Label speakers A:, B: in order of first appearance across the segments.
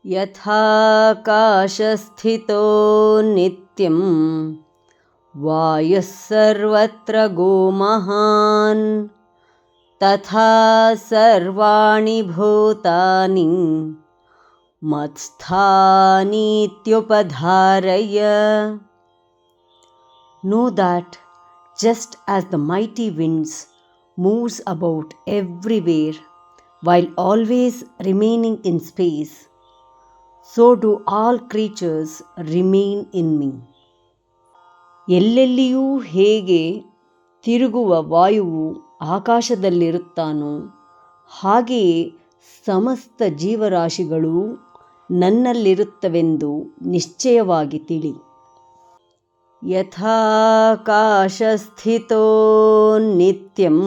A: यथाकाशस्थितो नित्यं वायुः सर्वत्र गोमहान् तथा सर्वाणि भूतानि मत्स्थानीत्युपधारय. Know that just as the mighty winds moves about everywhere while always remaining in space, so do all creatures remain in me. ಎಲ್ಲೆಲ್ಲಿಯೂ ಹೇಗೆ ತಿರುಗುವ ವಾಯುವು ಆಕಾಶದಲ್ಲಿರುತ್ತಾನೋ ಹಾಗೆಯೇ ಸಮಸ್ತ ಜೀವರಾಶಿಗಳು ನನ್ನಲ್ಲಿರುತ್ತವೆಂದು ನಿಶ್ಚಯವಾಗಿ ತಿಳಿ. ಯಥಾಕಾಶಸ್ಥಿತೋ ನಿತ್ಯಂ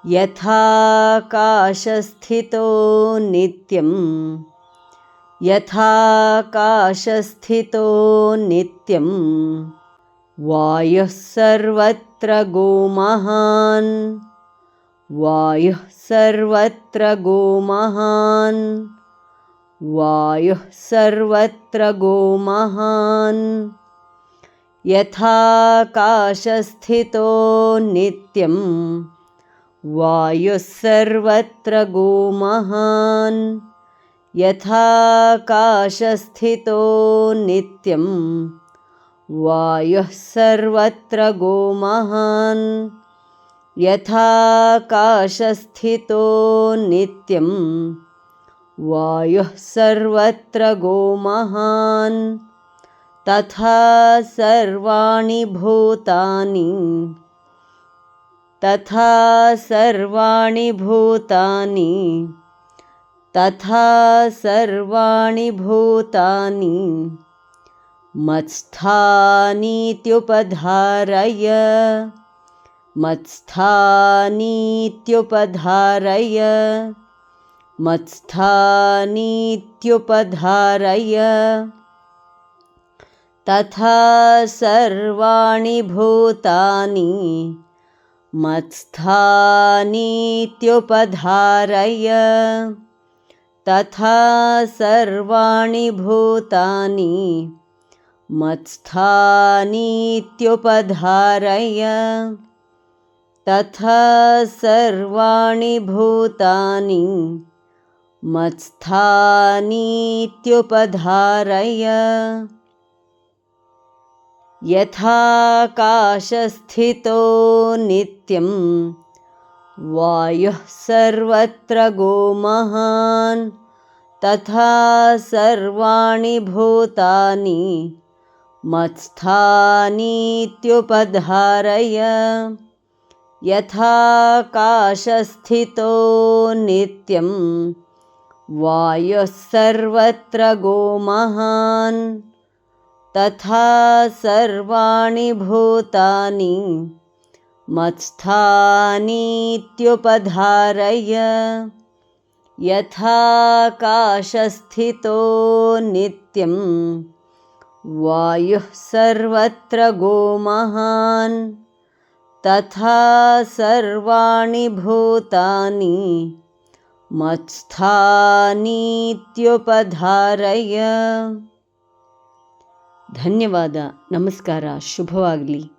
A: ಯಥಾಕಾಶಸ್ಥಿತೋ ನಿತ್ಯಂ ಯಥಾಕಾಶಸ್ಥಿತೋ ನಿತ್ಯಂ ವಾಯುಃ ಸರ್ವತ್ರ ಗೋಮಹಾನ್ ವಾಯುಃ ಸರ್ವತ್ರ ಗೋಮಹಾನ್ ವಾಯುಃ ಸರ್ವತ್ರ ಗೋಮಹಾನ್ ಯಥಾಕಾಶಸ್ಥಿತೋ ನಿತ್ಯಂ ವಾಯುಃ ಸರ್ವತ್ರ ಗೋಮಹಾನ್ ಯಥಾಕಾಶಸ್ಥಿತೋ ನಿತ್ಯಂ ವಾಯುಃ ಸರ್ವತ್ರ ಗೋಮಹಾನ್ ಯಥಾಕಾಶಸ್ಥಿತೋ ನಿತ್ಯಂ ವಾಯುಃ ಸರ್ವತ್ರ ಗೋಮಹಾನ್ ತಥಾ ಸರ್ವಾಣಿ ಭೂತಾನಿ ತಥಾ ಸರ್ವಾಣಿ ಭೂತಾನಿ ತಥಾ ಸರ್ವಾಣಿ ಭೂತಾನಿ ಮತ್ಸ್ಥಾನೀತ್ಯುಪಧಾರಯ ಮತ್ಸ್ಥಾನೀತ್ಯುಪಧಾರಯ ಮತ್ಸ್ಥಾನೀತ್ಯುಪಧಾರಯ ತಥಾ ಸರ್ವಾಣಿ ಭೂತಾನಿ ಮತ್ಸ್ಥಾನೀತ್ಯುಪಧಾರಯ ತಥಾ ಸರ್ವಾಣಿ ಭೂತಾನಿ ಮತ್ಸ್ಥಾನೀತ್ಯುಪಧಾರಯ ತಥಾ ಸರ್ವಾಣಿ ಭೂತಾನಿ ಮತ್ಸ್ಥಾನೀತ್ಯುಪಧಾರಯ. ಯಥಾಕಾಶಸ್ಥಿತೋ ನಿತ್ಯಂ ವಾಯುಃ ಸರ್ವತ್ರ ಗೋಮಹಾನ್ ತಥಾ ಸರ್ವಾಣಿ ಭೂತಾನಿ ಮತ್ಸ್ಥಾನೀತ್ಯುಪಧಾರಯ. ಯಥಾಕಾಶಸ್ಥಿತೋ ನಿತ್ಯಂ ವಾಯುಃ ಸರ್ವತ್ರ ಗೋಮಹಾನ್ ತಥಾ ಸರ್ವಾಣಿ ಭೂತಾನಿ ಮತ್ಸ್ಥಾನೀತ್ಯುಪಧಾರಯ. ಯಥಾಕಾಶಸ್ಥಿತೋ ನಿತ್ಯಂ ವಾಯುಃ ಸರ್ವತ್ರ ಗೋಮಹಾನ್ ತಥಾ ಸರ್ವಾಣಿ ಭೂತಾನಿ ಮತ್ಸ್ಥಾನೀತ್ಯುಪಧಾರಯ. ಧನ್ಯವಾದ. ನಮಸ್ಕಾರ. ಶುಭವಾಗಲಿ.